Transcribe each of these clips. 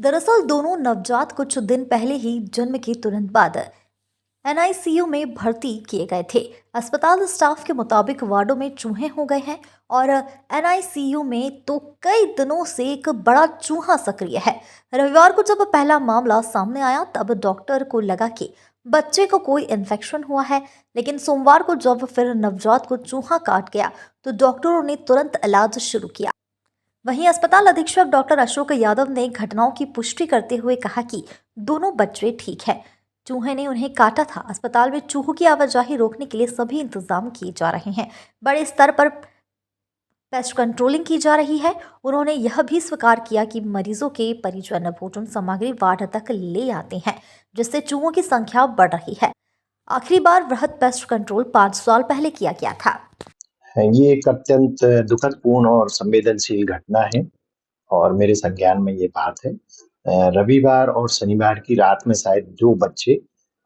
दरअसल दोनों नवजात कुछ दिन पहले ही जन्म के तुरंत बाद एनआईसीयू में भर्ती किए गए थे। अस्पताल स्टाफ के मुताबिक वार्डों में चूहे हो गए हैं और एनआईसीयू में तो कई दिनों से एक बड़ा चूहा सक्रिय है। रविवार को जब पहला मामला सामने आया तब डॉक्टर को लगा कि बच्चे को कोई इन्फेक्शन हुआ है, लेकिन सोमवार को जब फिर नवजात को चूहा काट गया तो डॉक्टरों ने तुरंत इलाज शुरू किया। वहीं अस्पताल अधीक्षक डॉक्टर अशोक यादव ने घटनाओं की पुष्टि करते हुए कहा कि दोनों बच्चे ठीक हैं। चूहे ने उन्हें काटा था। अस्पताल में चूहों की आवाजाही रोकने के लिए सभी इंतजाम किए जा रहे हैं। बड़े स्तर पर पेस्ट कंट्रोलिंग की जा रही है। उन्होंने यह भी स्वीकार किया कि मरीजों के परिजन भोजन सामग्री वार्ड तक ले आते हैं, जिससे चूहों की संख्या बढ़ रही है। आखिरी बार वृहद पेस्ट कंट्रोल 5 साल पहले किया गया था। ये एक अत्यंत दुखदपूर्ण और संवेदनशील घटना है और मेरे संज्ञान में ये बात है। रविवार और शनिवार की रात में शायद जो बच्चे,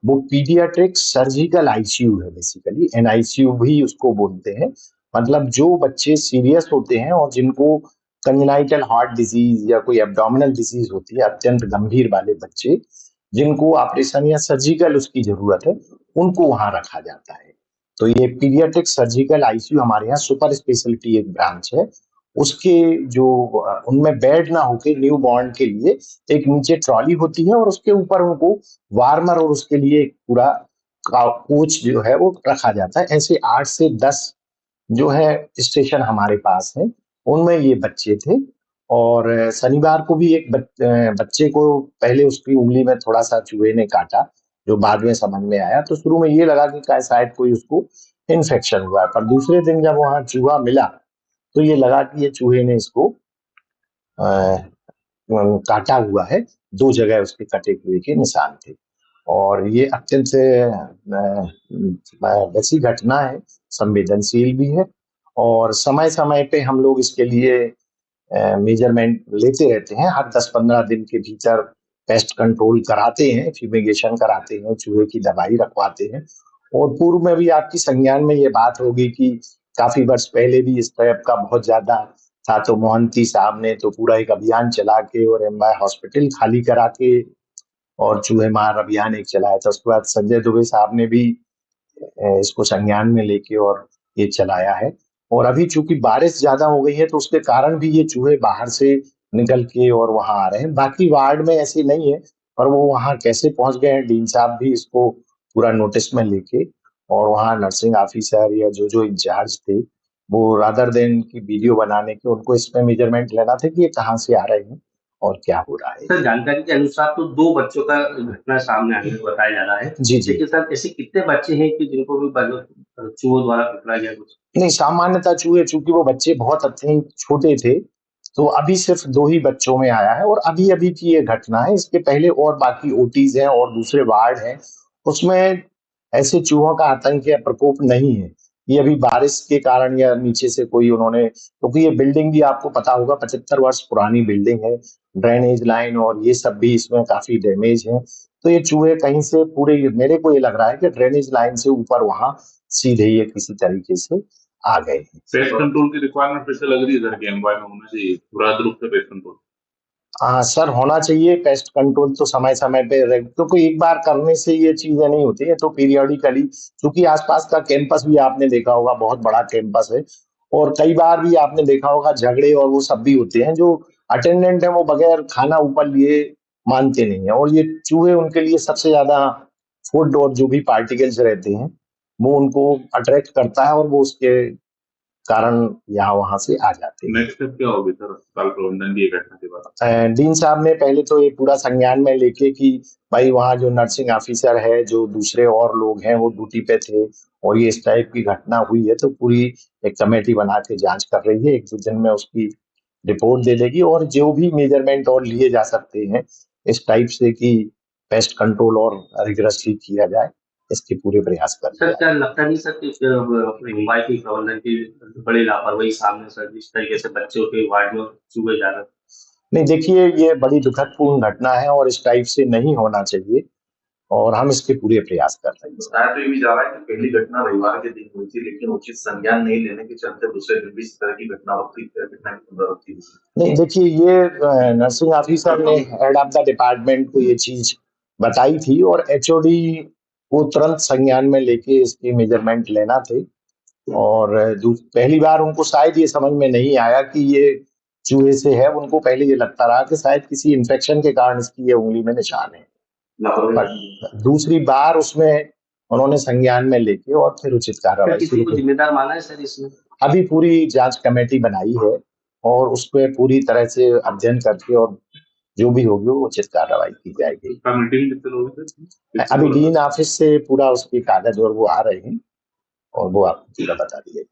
वो पीडियाट्रिक सर्जिकल आईसीयू है, बेसिकली एनआईसीयू भी उसको बोलते हैं। मतलब जो बच्चे सीरियस होते हैं और जिनको कंजेनाइटल हार्ट डिजीज या कोई एब्डोमिनल डिजीज होती है, अत्यंत गंभीर वाले बच्चे जिनको ऑपरेशन या सर्जिकल उसकी जरूरत है, उनको वहां रखा जाता है। तो ये पीडियाट्रिक सर्जिकल आईसीयू हमारे यहाँ सुपर स्पेशलिटी एक ब्रांच है। उसके जो उनमें बेड ना होके न्यू बॉर्न के लिए एक नीचे ट्रॉली होती है और उसके ऊपर उनको वार्मर और उसके लिए एक पूरा कोच जो है वो रखा जाता है। ऐसे 8 से 10 जो है स्टेशन हमारे पास है, उनमें ये बच्चे थे। और शनिवार को भी एक बच्चे को पहले उसकी उंगली में थोड़ा सा चूहे ने काटा, जो बाद में समझ में आया। तो शुरू में ये लगा कि शायद कोई उसको इन्फेक्शन हुआ है, पर दूसरे दिन जब वहां चूहा मिला तो ये लगा कि ये चूहे ने इसको काटा हुआ है। 2 जगह उसके कटे हुए के निशान थे और ये अत्यंत वैसी घटना है, संवेदनशील भी है। और समय समय पे हम लोग इसके लिए मेजरमेंट लेते रहते हैं। हर 10-15 दिन के भीतर पेस्ट कंट्रोल कराते हैं, फ्यूमिगेशन कराते हैं, चूहे की दवाई रखवाते हैं। और पूर्व में भी आपकी संज्ञान में ये बात होगी कि काफी वर्ष पहले भी इस टाइप का बहुत ज्यादा था, तो मोहंती साहब ने तो पूरा एक अभियान चला के और एमवाय हॉस्पिटल खाली करा के और चूहे मार अभियान एक चलाया था। उसके बाद संजय दुबे साहब ने भी इसको संज्ञान में लेके और ये चलाया है। और अभी चूंकि बारिश ज्यादा हो गई है तो उसके कारण भी ये चूहे बाहर से निकल के और वहां आ रहे हैं। बाकी वार्ड में ऐसे नहीं है, पर वो वहां कैसे पहुंच गए हैं, डीन साहब भी इसको पूरा नोटिस में लेके और वहां नर्सिंग ऑफिसर या जो जो इंचार्ज थे, वो रादर देन की वीडियो बनाने के उनको इसमें मेजरमेंट लेना था कि ये कहाँ से आ रहे हैं और क्या हो रहा है। सर, जानकारी के अनुसार तो 2 बच्चों का घटना सामने आने को बताया जा रहा है। जी जी। लेकिन सर, ऐसे कितने बच्चे हैं कि जिनको भी चूहों द्वारा पकड़ा गया कुछ? नहीं, सामान्यतः चूहे, चूंकि वो बच्चे बहुत अत्यंत छोटे थे, तो अभी सिर्फ 2 ही बच्चों में आया है और अभी अभी की ये घटना है। इसके पहले और बाकी ओटीज हैं और दूसरे वार्ड हैं, उसमें ऐसे चूहों का आतंक या प्रकोप नहीं है। ये अभी बारिश के कारण या नीचे से कोई उन्होंने, क्योंकि ये बिल्डिंग भी आपको पता होगा 75 वर्ष पुरानी बिल्डिंग है, ड्रेनेज लाइन और ये सब भी इसमें काफी डैमेज है। तो ये चूहे कहीं से पूरे, मेरे को ये लग रहा है कि ड्रेनेज लाइन से ऊपर वहां सीधे ये किसी तरीके से आ गए। पेस्ट कंट्रोल की रिक्वायरमेंट फिर से लग रही है सर कि एमवाय में होना चाहिए पूरा रूप से पेस्ट कंट्रोल। हाँ सर, होना चाहिए पेस्ट कंट्रोल तो समय समय पे, क्योंकि एक बार करने से ये चीजें नहीं होती है, तो पीरियोडिकली, क्योंकि आसपास का कैंपस भी आपने देखा होगा बहुत बड़ा कैंपस है और कई बार भी आपने देखा होगा झगड़े और वो सब भी होते हैं। जो अटेंडेंट है वो बगैर खाना ऊपर लिए मानते नहीं है और ये चूहे उनके लिए सबसे ज्यादा फूड और जो भी पार्टिकल्स रहते हैं वो उनको अट्रैक्ट करता है और वो उसके कारण यहाँ वहां से आ जाते हैं। नेक्स्ट स्टेप क्या होगी सर अस्पताल प्रबंधन की घटना के बाद? डीन साहब ने पहले तो ये पूरा संज्ञान में लेके कि भाई वहाँ जो नर्सिंग ऑफिसर है, जो दूसरे और लोग हैं वो ड्यूटी पे थे और ये इस टाइप की घटना हुई है, तो पूरी एक कमेटी बना के जांच कर रही है। 1-2 दिन में उसकी रिपोर्ट दे देगी और जो भी मेजरमेंट और लिए जा सकते हैं इस टाइप से कि पेस्ट कंट्रोल और रिग्रेसली किया जाए, इसके पूरे प्रयास कर सर, क्या लगता नहीं सर कि एमवाय की प्रबंधन की बड़ी लापरवाही सामने सर, जिस तरीके से बच्चों के वार्ड में चूहे जा रहे हैं? नहीं, देखिए ये बड़ी दुखदपूर्ण घटना है और इस टाइप से नहीं होना चाहिए। और हम इसके पूरे प्रयास कर रहे हैं। बताया तो ये भी जा रहा है कि पहली घटना रविवार के दिन हुई थी, लेकिन उचित संज्ञान नहीं लेने के चलते दूसरे दिन भी इस तरह की घटना की पुनरावृत्ति हुई। नहीं, देखिए, ये नर्सिंग ऑफिसर ने हेड ऑफ द डिपार्टमेंट को ये चीज बताई थी और एचओडी को तुरंत संज्ञान में लेके इसकी मेजरमेंट लेना थे। और पहली बार उनको शायद ये समझ में नहीं आया कि ये चूहे से है। उनको पहले ये लगता रहा कि शायद किसी इन्फेक्शन के कारण इसकी ये उंगली में निशान है। पर दूसरी बार उसमें उन्होंने संज्ञान में लेके और फिर उचित कार्रवाई किसी को जिम्मेदार माना है सर इसमें? अभी पूरी जांच कमेटी बनाई है और उस पर पूरी तरह से अध्ययन करके और जो भी होगी वो उचित कार्रवाई की जाएगी। अभी डीन ऑफिस से पूरा उसकी कागज और वो आ रहे हैं और वो आपको पूरा बता दिए।